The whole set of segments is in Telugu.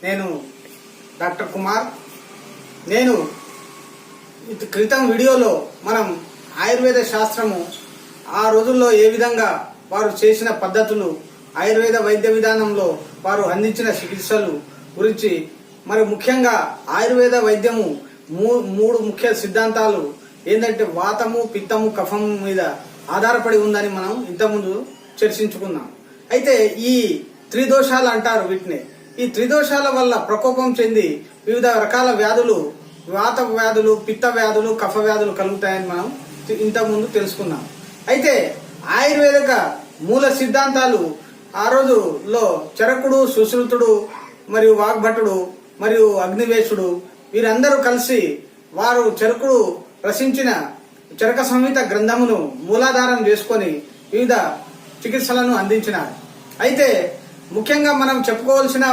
నేను డాక్టర్ కుమార్. నేను క్రితం వీడియోలో మనం ఆయుర్వేద శాస్త్రము ఆ రోజుల్లో ఏ విధంగా వారు చేసిన పద్ధతులు, ఆయుర్వేద వైద్య విధానంలో వారు అందించిన చికిత్సలు గురించి, మరి ముఖ్యంగా ఆయుర్వేద వైద్యము మూడు ముఖ్య సిద్ధాంతాలు ఏంటంటే వాతము, పిత్తము, కఫము మీద ఆధారపడి ఉందని మనం ఇంతకుముందు చర్చించుకున్నాం. అయితే ఈ త్రిదోషాలు అంటారు వీటిని. ఈ త్రిదోషాల వల్ల ప్రకోపం చెంది వివిధ రకాల వ్యాధులు, వాత వ్యాధులు, పిత్త వ్యాధులు, కఫ వ్యాధులు కలుగుతాయని మనం ఇంతకుముందు తెలుసుకున్నాం. అయితే ఆయుర్వేదిక మూల సిద్ధాంతాలు ఆ రోజులో చరకుడు, సుశ్రుతుడు మరియు వాగ్భటుడు మరియు అగ్నివేశుడు వీరందరూ కలిసి వారు చరకుడు రచించిన చరక సంహిత గ్రంథమును మూలాధారం చేసుకొని వివిధ చికిత్సలను అందించినారు. అయితే ముఖ్యంగా మనం చెప్పుకోవాల్సిన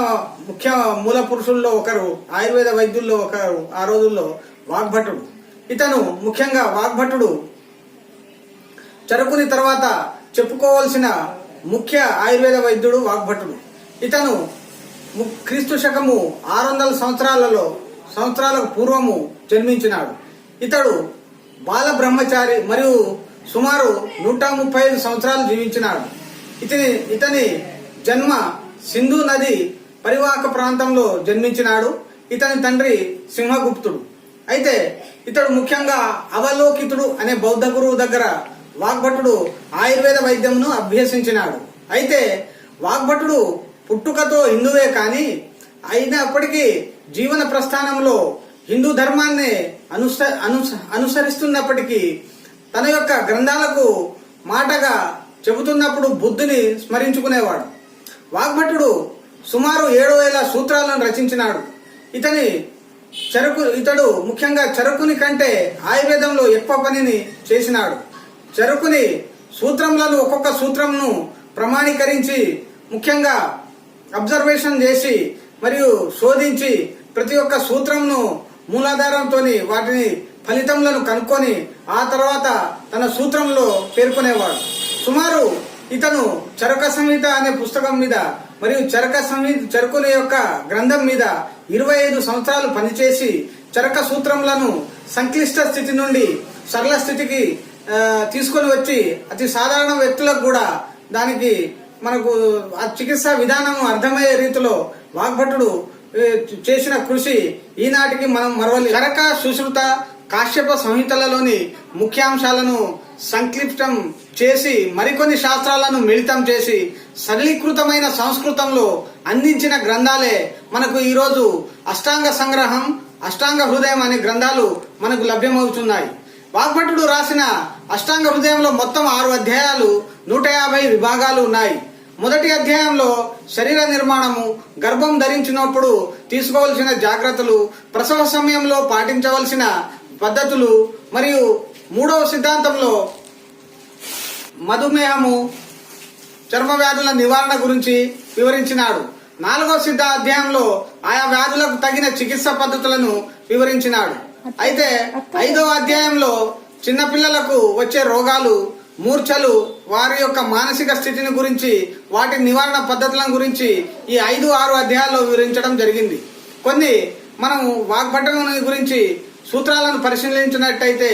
ముఖ్య మూల పురుషుల్లో ఒకరు, ఆయుర్వేద వైద్యుల్లో ఒకరు ఆ రోజుల్లో వాగ్భటుడు. ఇతను ముఖ్యంగా వాగ్భటుడు చరకుని తర్వాత చెప్పుకోవాల్సిన ముఖ్య ఆయుర్వేద వైద్యుడు వాగ్భటుడు. ఇతను క్రీస్తు శకము 600 సంవత్సరాలకు పూర్వము జన్మించినాడు. ఇతడు బాల బ్రహ్మచారి మరియు సుమారు 135 సంవత్సరాలు జీవించినాడు. ఇతని జన్మ సింధు నది పరివాహక ప్రాంతంలో జన్మించినాడు. ఇతని తండ్రి సింహగుప్తుడు. అయితే ఇతడు ముఖ్యంగా అవలోకితుడు అనే బౌద్ధ గురువు దగ్గర వాగ్భటుడు ఆయుర్వేద వైద్యమును అభ్యసించినాడు. అయితే వాగ్భటుడు పుట్టుకతో హిందువే కానీ అయినప్పటికీ జీవన ప్రస్థానంలో హిందూ ధర్మాన్ని అనుసరిస్తున్నప్పటికీ తన యొక్క గ్రంథాలకు మాటగా చెబుతున్నప్పుడు బుద్ధుని స్మరించుకునేవాడు. వాగ్భటుడు సుమారు 7000 సూత్రాలను రచించినాడు. ఇతడు ముఖ్యంగా చరకుని కంటే ఆయుర్వేదంలో ఎక్కువ పనిని చేసినాడు. చరకుని సూత్రములను ఒక్కొక్క సూత్రంను ప్రమాణీకరించి ముఖ్యంగా అబ్జర్వేషన్ చేసి మరియు శోధించి ప్రతి ఒక్క సూత్రంను మూలాధారంతో వాటిని ఫలితములను కనుక్కొని ఆ తర్వాత తన సూత్రంలో పేర్కొనేవాడు. సుమారు ఇతను చరక సంహిత అనే పుస్తకం మీద మరియు చరకుని యొక్క గ్రంథం మీద 25 సంవత్సరాలు పనిచేసి చరక సూత్రములను సంక్లిష్ట స్థితి నుండి సరళ స్థితికి తీసుకొని వచ్చి అతి సాధారణ వ్యక్తులకు కూడా దానికి మనకు ఆ చికిత్సా విధానం అర్థమయ్యే రీతిలో వాగ్భటుడు చేసిన కృషి ఈనాటికి మనం మరవలి. చరక, సుశ్రుత, కాశ్యప సంహితలలోని ముఖ్యాంశాలను సంక్లిప్తం చేసి మరికొన్ని శాస్త్రాలను మిళితం చేసి సరళీకృతమైన సంస్కృతంలో అందించిన గ్రంథాలే మనకు ఈరోజు అష్టాంగ సంగ్రహం, అష్టాంగ హృదయం అనే గ్రంథాలు మనకు లభ్యమవుతున్నాయి. వాగ్భటుడు రాసిన అష్టాంగ హృదయంలో మొత్తం 6 అధ్యాయాలు, 150 విభాగాలు ఉన్నాయి. మొదటి అధ్యాయంలో శరీర నిర్మాణము, గర్భం ధరించినప్పుడు తీసుకోవలసిన జాగ్రత్తలు, ప్రసవ సమయంలో పాటించవలసిన పద్ధతులు మరియు 3వ సిద్ధాంతంలో మధుమేహము, చర్మ వ్యాధుల నివారణ గురించి వివరించినాడు. 4వ అధ్యాయంలో ఆయా వ్యాధులకు తగిన చికిత్స పద్ధతులను వివరించినాడు. అయితే 5వ అధ్యాయంలో చిన్నపిల్లలకు వచ్చే రోగాలు, మూర్ఛలు, వారి యొక్క మానసిక స్థితిని గురించి, వాటి నివారణ పద్ధతులను గురించి ఈ 5-6 అధ్యాయాల్లో వివరించడం జరిగింది. కొన్ని మనం వాగ్భటముని గురించి సూత్రాలను పరిశీలించినట్టయితే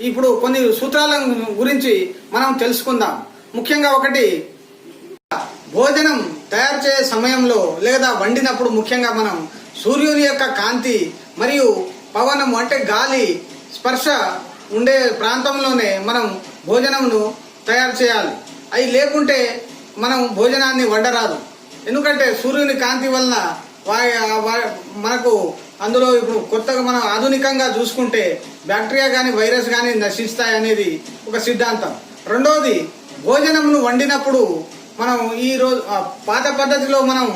ఇప్పుడు కొన్ని సూత్రాల గురించి మనం తెలుసుకుందాం. ముఖ్యంగా ఒకటి, భోజనం తయారు చేసే సమయంలో లేదా వండినప్పుడు ముఖ్యంగా మనం సూర్యుని యొక్క కాంతి మరియు పవనం అంటే గాలి స్పర్శ ఉండే ప్రాంతంలోనే మనం భోజనమును తయారు చేయాలి. అవి లేకుంటే మనం భోజనాన్ని వండరాదు. ఎందుకంటే సూర్యుని కాంతి వలన మనకు అందులో ఇప్పుడు కొత్తగా మనం ఆధునికంగా చూసుకుంటే బ్యాక్టీరియా కానీ వైరస్ కానీ నశిస్తాయి అనేది ఒక సిద్ధాంతం. రెండవది, భోజనమును వండినప్పుడు మనం ఈ రోజు పాత పద్ధతిలో మనం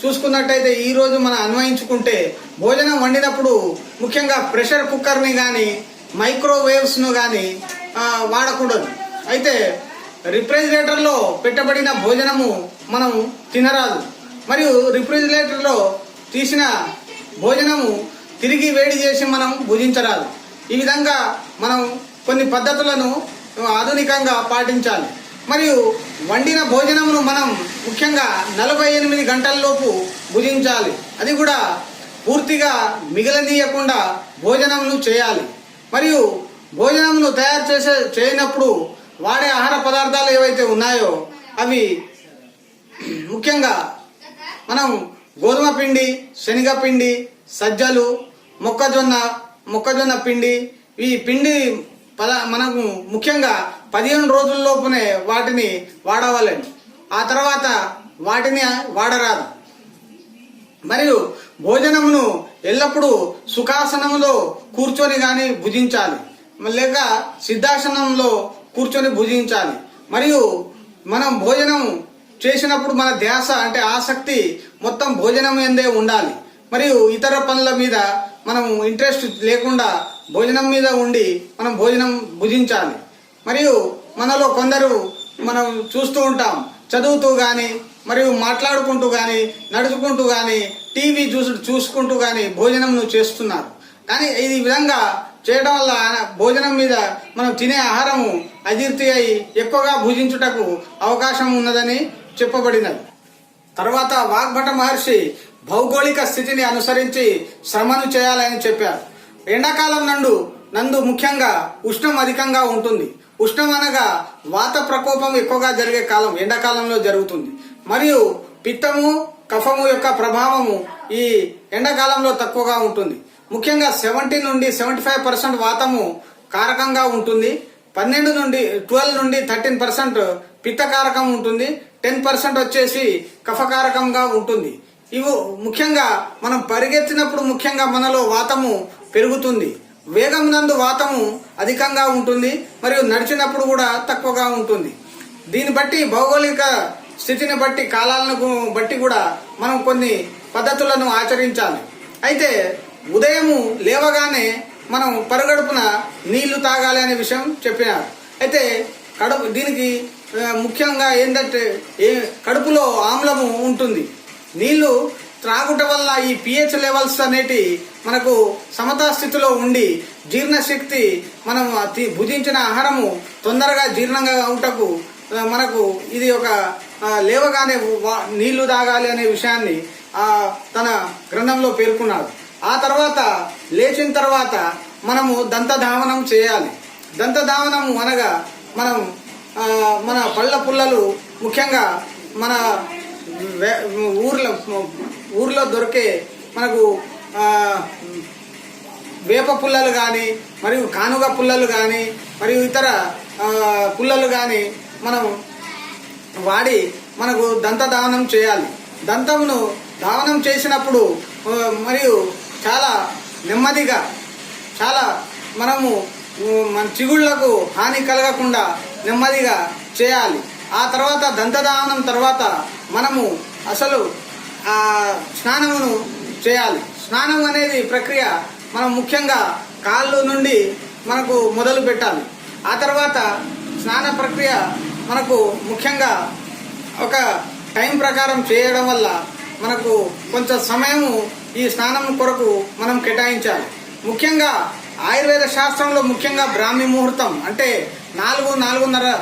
చూసుకున్నట్టయితే ఈ రోజు మనం అన్వయించుకుంటే భోజనం వండినప్పుడు ముఖ్యంగా ప్రెషర్ కుక్కర్ని కానీ మైక్రోవేవ్స్ను కానీ వాడకూడదు. అయితే రిఫ్రిజిరేటర్లో పెట్టబడిన భోజనము మనం తినరాదు. మరియు రిఫ్రిజిరేటర్లో తీసిన భోజనము తిరిగి వేడి చేసి మనం భుజించరాదు. ఈ విధంగా మనం కొన్ని పద్ధతులను ఆధునికంగా పాటించాలి. మరియు వండిన భోజనమును మనం ముఖ్యంగా 48 గంటల్లోపు భుజించాలి. అది కూడా పూర్తిగా మిగలనీయకుండా భోజనమును చేయాలి. మరియు భోజనమును తయారు చేయనప్పుడు వాడే ఆహార పదార్థాలు ఏవైతే ఉన్నాయో అవి ముఖ్యంగా మనం గోధుమ పిండి, శనగపిండి, సజ్జలు, మొక్కజొన్న పిండి, ఈ పిండి మనకు ముఖ్యంగా 15 రోజుల్లోపునే వాటిని వాడవాలని, ఆ తర్వాత వాటిని వాడరాదు. మరియు భోజనమును ఎల్లప్పుడూ సుఖాసనంలో కూర్చొని కానీ భుజించాలి, లేక సిద్ధాసనంలో కూర్చొని భుజించాలి. మరియు మనం భోజనం చేసినప్పుడు మన ధ్యాస అంటే ఆసక్తి మొత్తం భోజనం ఎందే ఉండాలి. మరియు ఇతర పనుల మీద మనం ఇంట్రెస్ట్ లేకుండా భోజనం మీద ఉండి మనం భోజనం భుజించాలి. మరియు మనలో కొందరు మనం చూస్తూ ఉంటాం, చదువుతూ కానీ మరియు మాట్లాడుకుంటూ కానీ నడుచుకుంటూ కానీ టీవీ చూసుకుంటూ కానీ భోజనం చేస్తున్నారు. కానీ ఈ విధంగా చేయడం వల్ల భోజనం మీద మనం తినే ఆహారము అజీర్తి అయి ఎక్కువగా భుజించుటకు అవకాశం ఉన్నదని చెప్పబడినది. తర్వాత వాగ్భట మహర్షి భౌగోళిక స్థితిని అనుసరించి శ్రమను చేయాలని చెప్పారు. ఎండాకాలం నందు ముఖ్యంగా ఉష్ణం అధికంగా ఉంటుంది. ఉష్ణం అనగా వాత ప్రకోపం ఎక్కువగా జరిగే కాలం ఎండాకాలంలో జరుగుతుంది. మరియు పిత్తము, కఫము యొక్క ప్రభావము ఈ ఎండాకాలంలో తక్కువగా ఉంటుంది. ముఖ్యంగా 70 నుండి 75% వాతము కారకంగా ఉంటుంది. 12 నుండి 13% పిత్తకారకం ఉంటుంది. 10% వచ్చేసి కఫకారకంగా ఉంటుంది. ఇవి ముఖ్యంగా మనం పరిగెత్తినప్పుడు ముఖ్యంగా మనలో వాతము పెరుగుతుంది. వేగం నందు వాతము అధికంగా ఉంటుంది. మరియు నడిచినప్పుడు కూడా తక్కువగా ఉంటుంది. దీన్ని బట్టి భౌగోళిక స్థితిని బట్టి కాలాలను బట్టి కూడా మనం కొన్ని పద్ధతులను ఆచరించాలి. అయితే ఉదయము లేవగానే మనం పరగడుపున నీళ్లు తాగాలి అనే విషయం చెప్పినారు. అయితే దీనికి ముఖ్యంగా ఏంటంటే కడుపులో ఆమ్లము ఉంటుంది. నీళ్లు త్రాగుట వల్ల ఈ pH లెవెల్స్ అనేటి మనకు సమతా స్థితిలో ఉండి జీర్ణశక్తి మనం భుజించిన ఆహారము తొందరగా జీర్ణంగా అవుటకు మనకు ఇది ఒక లేవగానే నీళ్లు తాగాలి అనే విషయాన్ని తన గ్రంథంలో పేర్కొన్నాడు. ఆ తర్వాత లేచిన తర్వాత మనము దంతధావనం చేయాలి. దంతధావనము అనగా మనం మన పళ్ళ పుల్లలు ముఖ్యంగా మన ఊర్లో దొరికే మనకు వేప పుల్లలు కానీ మరియు కానుగ పుల్లలు కానీ మరియు ఇతర పుల్లలు కానీ మనం వాడి మనకు దంతధావనం చేయాలి. దంతమును ధావనం చేసినప్పుడు మరియు చాలా నెమ్మదిగా చాలా మనము మన చిగుళ్లకు హాని కలగకుండా నెమ్మదిగా చేయాలి. ఆ తర్వాత దంతధావనం తర్వాత మనము అసలు స్నానమును చేయాలి. స్నానం అనేది ప్రక్రియ మనం ముఖ్యంగా కాళ్ళు నుండి మనకు మొదలు పెట్టాలి. ఆ తర్వాత స్నాన ప్రక్రియ మనకు ముఖ్యంగా ఒక టైం ప్రకారం చేయడం వల్ల మనకు కొంచెం సమయము ఈ స్నానం కొరకు మనం కేటాయించాలి. ముఖ్యంగా ఆయుర్వేద శాస్త్రంలో ముఖ్యంగా బ్రాహ్మీ ముహూర్తం అంటే 4-4:30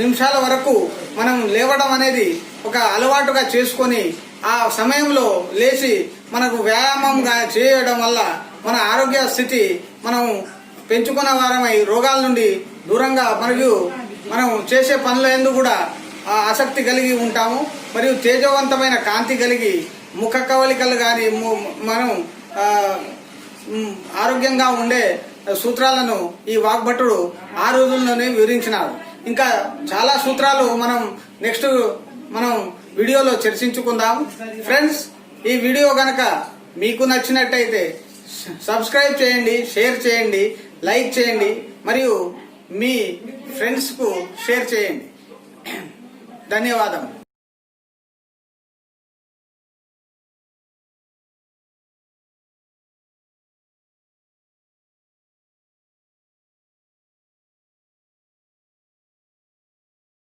నిమిషాల వరకు మనం లేవడం అనేది ఒక అలవాటుగా చేసుకొని ఆ సమయంలో లేచి మనకు వ్యాయామంగా చేయడం వల్ల మన ఆరోగ్య స్థితి మనం పెంచుకున్న వారమై రోగాల నుండి దూరంగా మరియు మనం చేసే పనుల యందు కూడా ఆసక్తి కలిగి ఉంటాము. మరియు తేజవంతమైన కాంతి కలిగి ముఖ కవలికలు కానీ మనం ఆరోగ్యంగా ఉండే సూత్రాలను ఈ వాగ్భటుడు ఆ రోజుల్లోనే వివరించినారు. ఇంకా చాలా సూత్రాలు నెక్స్ట్ మనం వీడియోలో చర్చించుకుందాం. ఫ్రెండ్స్, ఈ వీడియో గనక మీకు నచ్చినట్టయితే సబ్స్క్రైబ్ చేయండి, షేర్ చేయండి, లైక్ చేయండి మరియు మీ ఫ్రెండ్స్కు షేర్ చేయండి. ధన్యవాదం.